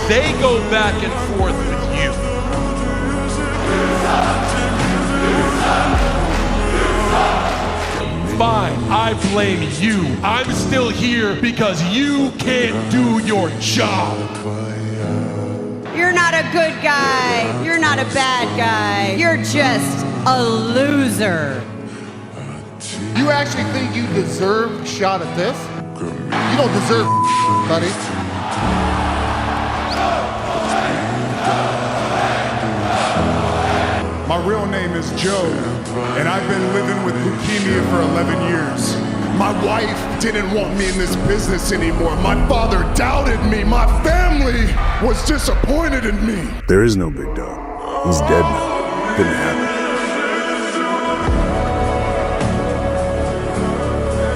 they go back and forth with you. Fine, I blame you. I'm still here because you can't do your job. You're not a good guy. You're not a bad guy. You're just a loser. You actually think you deserve a shot at this? You don't deserve buddy. My real name is Joe, and I've been living with leukemia for 11 years. My wife didn't want me in this business anymore. My father doubted me. My family was disappointed in me. There is no big dog. He's dead now. Didn't happen.